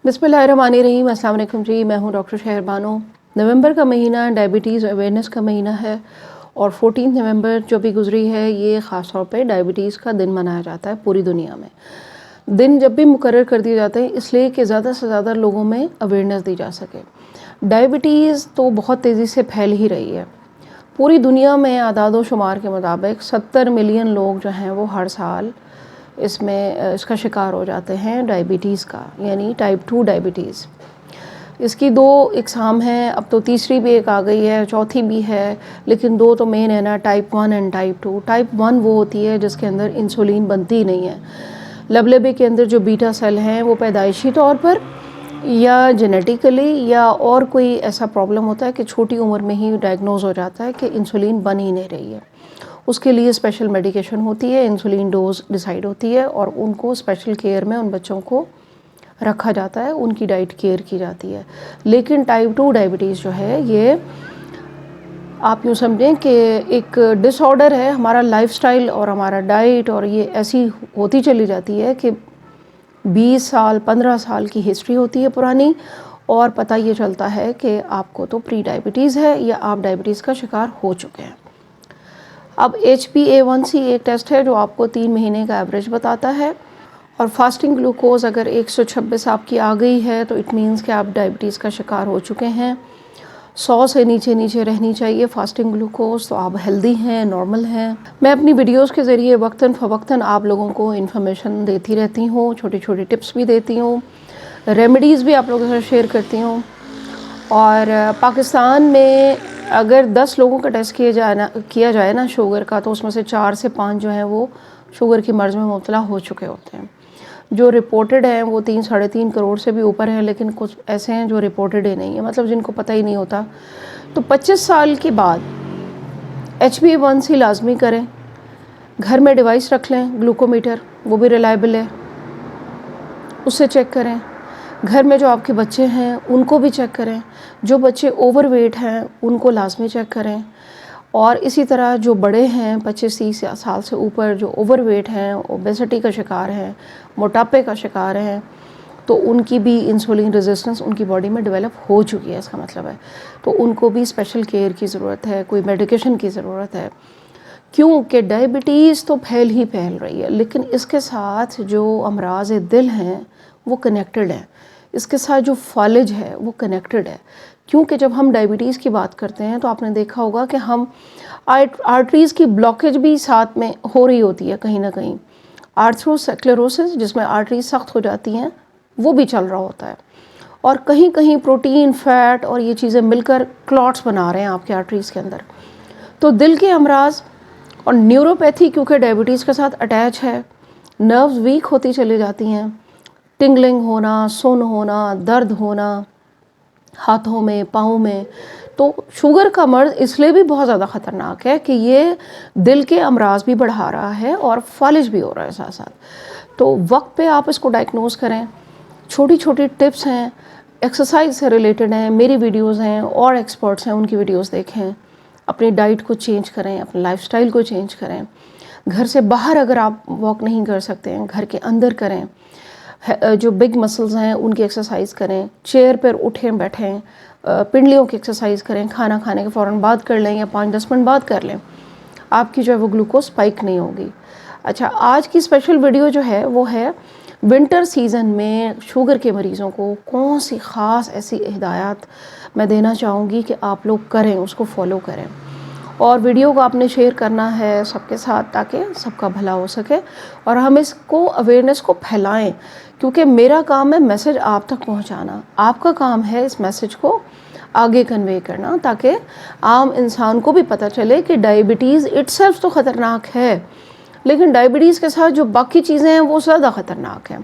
बिस्मिल्लाहिर्रहमानिर्रहीम। अस्सलाम वालेकुम जी, मैं हूं डॉक्टर शहर बानो। नवंबर का महीना डायबिटीज़ अवेयरनेस का महीना है और 14 नवंबर जो भी गुजरी है ये ख़ास तौर पे डायबिटीज़ का दिन मनाया जाता है पूरी दुनिया में। दिन जब भी मुकर्रर कर दिए जाते हैं इसलिए कि ज़्यादा से ज़्यादा लोगों में अवेयरनेस दी जा सके। डायबिटीज़ तो बहुत तेज़ी से फैल ही रही है पूरी दुनिया में। आदाद शुमार के मुताबिक 70 मिलियन लोग जो हैं वो हर साल इसका शिकार हो जाते हैं डायबिटीज़ का, यानी टाइप 2 डायबिटीज़। इसकी 2 इकसाम हैं, अब तो तीसरी भी एक आ गई है, चौथी भी है, लेकिन 2 तो मेन है ना, टाइप 1 एंड टाइप 2। टाइप 1 वो होती है जिसके अंदर इंसुलिन बनती ही नहीं है। लबलबे के अंदर जो बीटा सेल हैं वो पैदाइशी तौर पर या जेनेटिकली या और कोई ऐसा प्रॉब्लम होता है कि छोटी उम्र में ही डायग्नोज हो जाता है कि इंसुलिन बन ही नहीं रही है। उसके लिए स्पेशल मेडिकेशन होती है, इंसुलिन डोज डिसाइड होती है और उनको स्पेशल केयर में उन बच्चों को रखा जाता है, उनकी डाइट केयर की जाती है। लेकिन टाइप 2 डायबिटीज़ जो है ये आप यूँ समझें कि एक डिसऑर्डर है। हमारा लाइफस्टाइल और हमारा डाइट और ये ऐसी होती चली जाती है कि 20 साल 15 साल की हिस्ट्री होती है पुरानी, और पता ये चलता है कि आपको तो प्री डायबिटीज़ है या आप डायबिटीज़ का शिकार हो चुके हैं। अब HbA1c एक टेस्ट है जो आपको 3 महीने का एवरेज बताता है, और फास्टिंग ग्लूकोज अगर 126 आपकी आ गई है तो इट मीन्स कि आप डायबिटीज़ का शिकार हो चुके हैं। 100 से नीचे रहनी चाहिए फास्टिंग ग्लूकोज, तो आप हेल्दी हैं, नॉर्मल हैं। मैं अपनी वीडियोस के ज़रिए वक्तन फ़वक्तन आप लोगों को इन्फॉर्मेशन देती रहती हूँ, छोटी छोटी टिप्स भी देती हूँ, रेमेडीज़ भी आप लोगों के साथ शेयर करती हूँ। और पाकिस्तान में अगर 10 लोगों का टेस्ट किया जाए ना शुगर का, तो उसमें से 4 से 5 जो हैं वो शुगर की मर्ज़ में मुब्तला हो चुके होते हैं। जो रिपोर्टेड हैं वो 3-3.5 करोड़ से भी ऊपर हैं, लेकिन कुछ ऐसे हैं जो रिपोर्टेड ही नहीं है, मतलब जिनको पता ही नहीं होता। तो 25 साल के बाद HbA1c लाजमी करें, घर में डिवाइस रख लें, ग्लूकोमीटर, वो भी रिलायबल है, उससे चेक करें। घर में जो आपके बच्चे हैं उनको भी चेक करें, जो बच्चे ओवरवेट हैं उनको लाजमी चेक करें, और इसी तरह जो बड़े हैं 25-30 साल से ऊपर जो ओवरवेट हैं, ओबेसिटी का शिकार हैं, मोटापे का शिकार हैं, तो उनकी भी इंसुलिन रेजिस्टेंस उनकी बॉडी में डेवलप हो चुकी है, इसका मतलब है। तो उनको भी स्पेशल केयर की ज़रूरत है, कोई मेडिकेशन की ज़रूरत है, क्योंकि डायबिटीज़ तो फैल ही फैल रही है, लेकिन इसके साथ जो अमराज दिल हैं वो कनेक्टेड है, इसके साथ जो फालिज है वो कनेक्टेड है। क्योंकि जब हम डायबिटीज़ की बात करते हैं तो आपने देखा होगा कि हम आर्टरीज़ की ब्लॉकेज भी साथ में हो रही होती है कहीं ना कहीं। आर्थरोस्क्लेरोसिस, जिसमें आर्टरीज सख्त हो जाती हैं, वो भी चल रहा होता है, और कहीं कहीं प्रोटीन, फैट और ये चीज़ें मिलकर क्लॉट्स बना रहे हैं आपके आर्टरीज़ के अंदर। तो दिल के अमराज और न्यूरोपैथी क्योंकि डायबिटीज़ के साथ अटैच है, नर्व्स वीक होती चली जाती हैं, टिंगलिंग होना, सुन होना, दर्द होना हाथों में, पाँव में। तो शुगर का मर्ज़ इसलिए भी बहुत ज़्यादा ख़तरनाक है कि ये दिल के अमराज भी बढ़ा रहा है और फालिज भी हो रहा है साथ साथ। तो वक्त पे आप इसको डायग्नोज करें। छोटी छोटी टिप्स हैं, एक्सरसाइज से रिलेटेड हैं, मेरी वीडियोस हैं और एक्सपर्ट्स हैं उनकी वीडियोस देखें। अपनी डाइट को चेंज करें, अपने लाइफस्टाइल को चेंज करें। घर से बाहर अगर आप वॉक नहीं कर सकते हैं, घर के अंदर करें। जो बिग मसल्स हैं उनकी एक्सरसाइज करें, चेयर पर उठें बैठें, पिंडलियों की एक्सरसाइज करें, खाना खाने के फ़ौरन बाद कर लें या 5-10 मिनट बाद कर लें, आपकी जो है वो ग्लूकोज स्पाइक नहीं होगी। अच्छा, आज की स्पेशल वीडियो जो है वो है विंटर सीज़न में शुगर के मरीज़ों को कौन सी ख़ास ऐसी हिदायत मैं देना चाहूँगी कि आप लोग करें, उसको फॉलो करें, और वीडियो को आपने शेयर करना है सबके साथ ताकि सबका भला हो सके और हम इसको अवेयरनेस को फैलाएं। क्योंकि मेरा काम है मैसेज आप तक पहुंचाना, आपका काम है इस मैसेज को आगे कन्वे करना, ताकि आम इंसान को भी पता चले कि डायबिटीज़ इटसेल्फ तो ख़तरनाक है, लेकिन डायबिटीज़ के साथ जो बाकी चीज़ें हैं वो ज़्यादा ख़तरनाक हैं।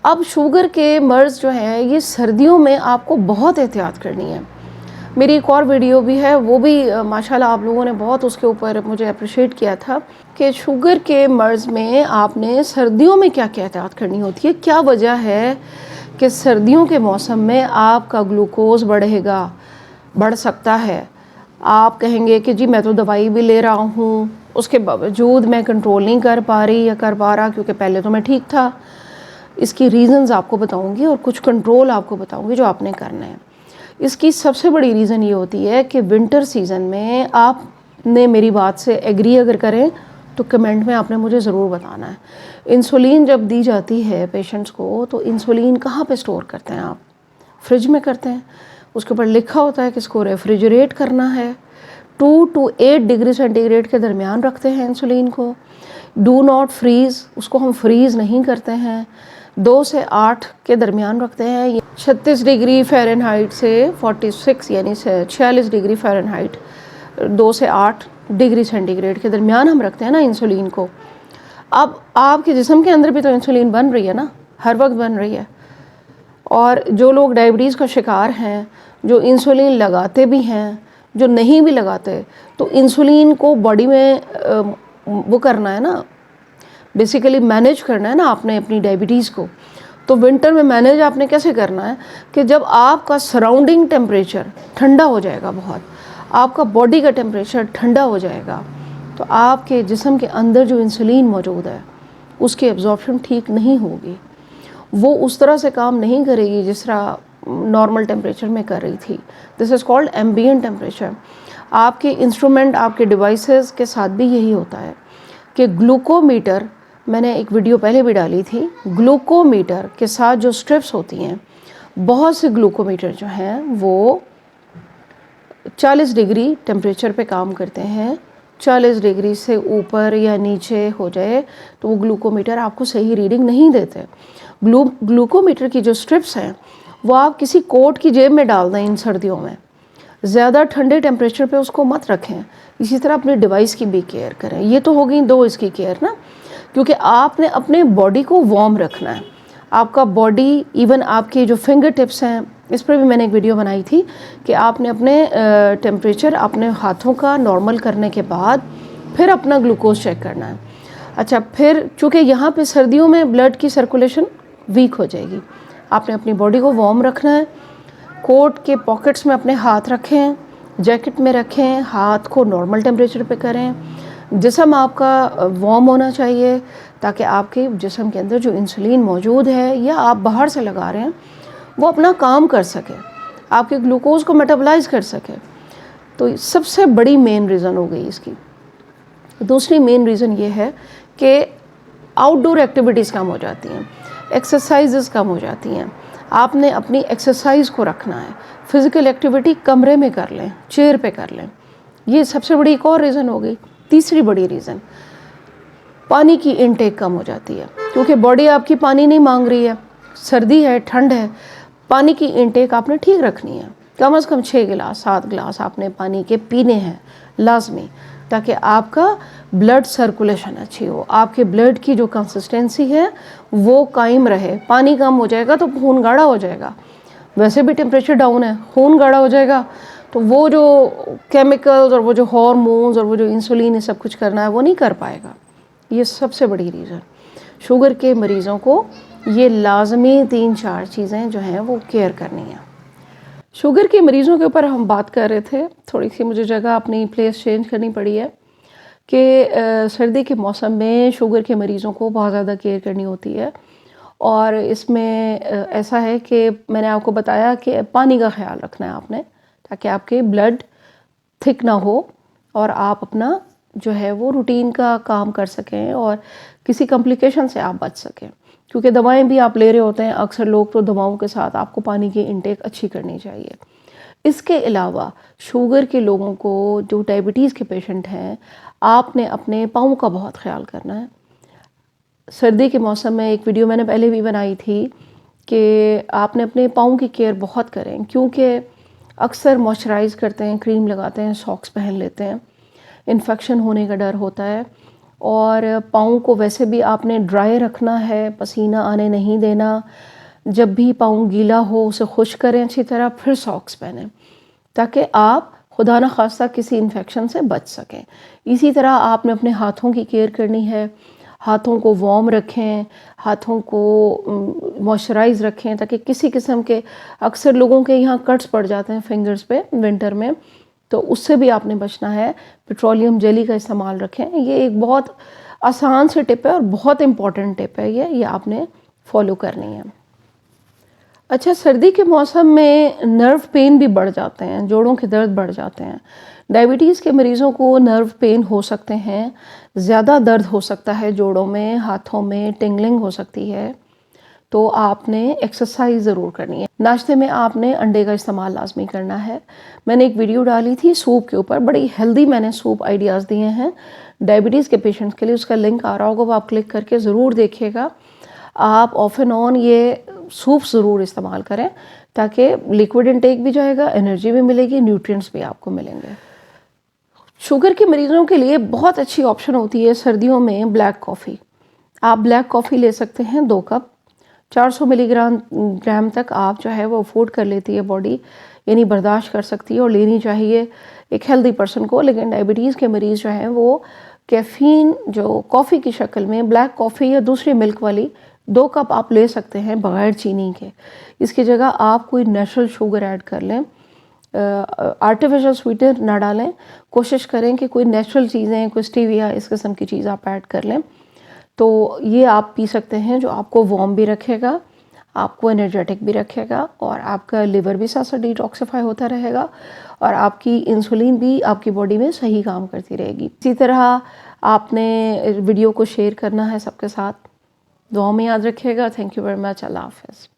अब शुगर के मर्ज़ जो है ये सर्दियों में आपको बहुत एहतियात करनी है। मेरी एक और वीडियो भी है, वो भी माशाल्लाह आप लोगों ने बहुत उसके ऊपर मुझे अप्रिशिएट किया था कि शुगर के मर्ज़ में आपने सर्दियों में क्या क्या एहतियात करनी होती है। क्या वजह है कि सर्दियों के मौसम में आपका ग्लूकोज बढ़ सकता है। आप कहेंगे कि जी मैं तो दवाई भी ले रहा हूँ, उसके बावजूद मैं कंट्रोल नहीं कर पा रही या कर पा रहा, क्योंकि पहले तो मैं ठीक था। اس کی ریزنز آپ کو بتاؤں گی اور کچھ کنٹرول آپ کو بتاؤں گی جو آپ نے کرنا ہے. اس کی سب سے بڑی ریزن یہ ہوتی ہے کہ ونٹر سیزن میں آپ نے میری بات سے ایگری اگر کریں تو کمنٹ میں آپ نے مجھے ضرور بتانا ہے. انسولین جب دی جاتی ہے پیشنٹس کو تو انسولین کہاں پہ اسٹور کرتے ہیں آپ؟ فریج میں کرتے ہیں. اس کے اوپر لکھا ہوتا ہے کہ اس کو ریفریجریٹ کرنا ہے. 2 to 8 ڈگری سینٹی گریڈ کے درمیان رکھتے ہیں انسولین کو. ڈو ناٹ فریز، اس کو ہم فریز نہیں کرتے ہیں. 2 سے 8 کے درمیان رکھتے ہیں. 36 ڈگری فیرن ہائٹ سے 46 یعنی 46 ڈگری فیرن ہائٹ 2 سے 8 ڈگری سینٹی گریڈ کے درمیان ہم رکھتے ہیں نا انسولین کو. اب آپ کے جسم کے اندر بھی تو انسولین بن رہی ہے نا، ہر وقت بن رہی ہے. اور جو لوگ ڈائبٹیز کا شکار ہیں، جو انسولین لگاتے بھی ہیں، جو نہیں بھی لگاتے، تو انسولین کو باڈی میں وہ کرنا ہے نا، بیسیکلی مینیج کرنا ہے نا آپ نے اپنی ڈائبٹیز کو. تو ونٹر میں مینیج آپ نے کیسے کرنا ہے کہ جب آپ کا سراؤنڈنگ ٹیمپریچر ٹھنڈا ہو جائے گا، بہت آپ کا باڈی کا ٹیمپریچر ٹھنڈا ہو جائے گا، تو آپ کے جسم کے اندر جو انسولین موجود ہے اس کی ایبزارپشن ٹھیک نہیں ہوگی. وہ اس طرح سے کام نہیں کرے گی جس طرح نارمل ٹیمپریچر میں کر رہی تھی. دس از کالڈ ایمبینٹ ٹیمپریچر. آپ کے انسٹرومنٹ، آپ کے ڈیوائسز کے ساتھ بھی یہی ہوتا ہے کہ گلوکو میٹر، میں نے ایک ویڈیو پہلے بھی ڈالی تھی، گلوکو میٹر کے ساتھ جو اسٹرپس ہوتی ہیں، بہت سے گلوکو میٹر جو ہیں وہ 40 ڈگری ٹیمپریچر پہ کام کرتے ہیں. 40 ڈگری سے اوپر یا نیچے ہو جائے تو وہ گلوکو میٹر آپ کو صحیح ریڈنگ نہیں دیتے. گلوکو میٹر کی جو اسٹرپس ہیں وہ آپ کسی کوٹ کی جیب میں ڈال دیں ان سردیوں میں. زیادہ ٹھنڈے ٹیمپریچر پہ اس کو مت رکھیں. اسی طرح اپنے ڈیوائس کی بھی کیئر کریں. یہ تو ہو گئی 2 اس کی کیئر نا، کیونکہ آپ نے اپنے باڈی کو وارم رکھنا ہے. آپ کا باڈی، ایون آپ کے جو فنگر ٹپس ہیں، اس پر بھی میں نے ایک ویڈیو بنائی تھی کہ آپ نے اپنے ٹیمپریچر اپنے ہاتھوں کا نارمل کرنے کے بعد پھر اپنا گلوکوز چیک کرنا ہے. اچھا، پھر چونکہ یہاں پہ سردیوں میں بلڈ کی سرکولیشن ویک ہو جائے گی، آپ نے اپنی باڈی کو وارم رکھنا ہے. کوٹ کے پاکٹس میں اپنے ہاتھ رکھیں، جیکٹ میں رکھیں، ہاتھ کو نارمل ٹیمپریچر پہ کریں. جسم آپ کا وارم ہونا چاہیے تاکہ آپ کے جسم کے اندر جو انسولین موجود ہے یا آپ باہر سے لگا رہے ہیں وہ اپنا کام کر سکے، آپ کے گلوکوز کو میٹابلائز کر سکے. تو سب سے بڑی مین ریزن ہو گئی اس کی. دوسری مین ریزن یہ ہے کہ آؤٹ ڈور ایکٹیویٹیز کم ہو جاتی ہیں، ایکسرسائزز کم ہو جاتی ہیں. آپ نے اپنی ایکسرسائز کو رکھنا ہے. فزیکل ایکٹیویٹی کمرے میں کر لیں، چیئر پہ کر لیں. یہ سب سے بڑی ایک اور ریزن ہو گئی. تیسری بڑی ریزن، پانی کی انٹیک کم ہو جاتی ہے، کیونکہ باڈی آپ کی پانی نہیں مانگ رہی ہے. سردی ہے، ٹھنڈ ہے، پانی کی انٹیک آپ نے ٹھیک رکھنی ہے. کم از کم 6 گلاس 7 گلاس آپ نے پانی کے پینے ہیں لازمی، تاکہ آپ کا بلڈ سرکولیشن اچھی ہو، آپ کے بلڈ کی جو کنسسٹنسی ہے وہ قائم رہے. پانی کم ہو جائے گا تو خون گاڑھا ہو جائے گا. ویسے بھی ٹیمپریچر ڈاؤن ہے، خون گاڑھا ہو جائے گا تو وہ جو کیمیکلز اور وہ جو ہارمونز اور وہ جو انسولین یہ سب کچھ کرنا ہے وہ نہیں کر پائے گا. یہ سب سے بڑی ریزن. شوگر کے مریضوں کو یہ لازمی 3-4 چیزیں جو ہیں وہ کیئر کرنی ہیں. شوگر کے مریضوں کے اوپر ہم بات کر رہے تھے. تھوڑی سی مجھے جگہ اپنی پلیس چینج کرنی پڑی ہے کہ سردی کے موسم میں شوگر کے مریضوں کو بہت زیادہ کیئر کرنی ہوتی ہے. اور اس میں ایسا ہے کہ میں نے آپ کو بتایا کہ پانی کا خیال رکھنا ہے آپ نے، تاکہ آپ کے بلڈ تھک نہ ہو اور آپ اپنا جو ہے وہ روٹین کا کام کر سکیں اور کسی کمپلیکیشن سے آپ بچ سکیں. کیونکہ دوائیں بھی آپ لے رہے ہوتے ہیں، اکثر لوگ تو دواؤں کے ساتھ آپ کو پانی کی انٹیک اچھی کرنی چاہیے. اس کے علاوہ شوگر کے لوگوں کو، جو ڈائبٹیز کے پیشنٹ ہیں، آپ نے اپنے پاؤں کا بہت خیال کرنا ہے. سردی کے موسم میں ایک ویڈیو میں نے پہلے بھی بنائی تھی کہ آپ نے اپنے پاؤں کی کیئر بہت کریں، کیونکہ اکثر موئسچرائز کرتے ہیں، کریم لگاتے ہیں، ساکس پہن لیتے ہیں، انفیکشن ہونے کا ڈر ہوتا ہے. اور پاؤں کو ویسے بھی آپ نے ڈرائی رکھنا ہے، پسینہ آنے نہیں دینا. جب بھی پاؤں گیلا ہو اسے خشک کریں اچھی طرح، پھر ساکس پہنیں تاکہ آپ خدا نہ خواستہ کسی انفیکشن سے بچ سکیں. اسی طرح آپ نے اپنے ہاتھوں کی کیئر کرنی ہے. ہاتھوں کو وارم رکھیں، ہاتھوں کو موئسچرائز رکھیں تاکہ کسی قسم کے، اکثر لوگوں کے یہاں کٹس پڑ جاتے ہیں فنگرز پہ ونٹر میں، تو اس سے بھی آپ نے بچنا ہے. پیٹرولیم جیلی کا استعمال رکھیں. یہ ایک بہت آسان سے ٹپ ہے اور بہت امپورٹنٹ ٹپ ہے. یہ آپ نے फॉलो करनी है। अच्छा, सर्दी के मौसम में नर्व पेन भी बढ़ जाते हैं, जोड़ों के दर्द बढ़ जाते हैं। डायबिटीज़ के मरीज़ों को नर्व पेन हो सकते हैं, ज़्यादा दर्द हो सकता है जोड़ों में, हाथों में टिंगलिंग हो सकती है, तो आपने एक्सरसाइज ज़रूर करनी है। नाश्ते में आपने अंडे का इस्तेमाल लाजमी करना है। मैंने एक वीडियो डाली थी सूप के ऊपर, बड़ी हेल्दी मैंने सूप आइडियाज़ दिए हैं डायबिटीज़ के पेशेंट्स के लिए, उसका लिंक आ रहा होगा, वो आप क्लिक करके ज़रूर देखिएगा। आप ऑफ एंड ऑन ये सूप ज़रूर इस्तेमाल करें ताकि लिक्विड इनटेक भी जाएगा, एनर्जी भी मिलेगी, न्यूट्रिएंट्स भी आपको मिलेंगे। शुगर के मरीज़ों के लिए बहुत अच्छी ऑप्शन होती है सर्दियों में ब्लैक कॉफ़ी। आप ब्लैक कॉफ़ी ले सकते हैं 2 कप, 400 मिलीग्राम तक आप जो है वो अफोर्ड कर लेती है बॉडी, यानी बर्दाश्त कर सकती है और लेनी चाहिए एक हेल्दी पर्सन को। लेकिन डायबिटीज़ के मरीज़ जो हैं वो कैफ़ीन जो कॉफ़ी की शक्ल में ब्लैक कॉफ़ी या दूसरी मिल्क वाली 2 कप आप ले सकते हैं बग़ैर चीनी के। इसकी जगह आप कोई नेचुरल शुगर ऐड कर लें, आर्टिफिशियल स्वीटनर ना डालें, कोशिश करें कि कोई नेचुरल चीज़ें, कोई स्टीविया इस किस्म की चीज़ आप ऐड कर लें, तो ये आप पी सकते हैं जो आपको वार्म भी रखेगा, आपको एनर्जेटिक भी रखेगा और आपका लिवर भी साथ साथ डिटॉक्सिफाई होता रहेगा और आपकी इंसुलिन भी आपकी बॉडी में सही काम करती रहेगी। इसी तरह आपने वीडियो को शेयर करना है सबके साथ। दुआ में याद रखिएगा। Thank you very much. अल्लाह हाफ़िज़।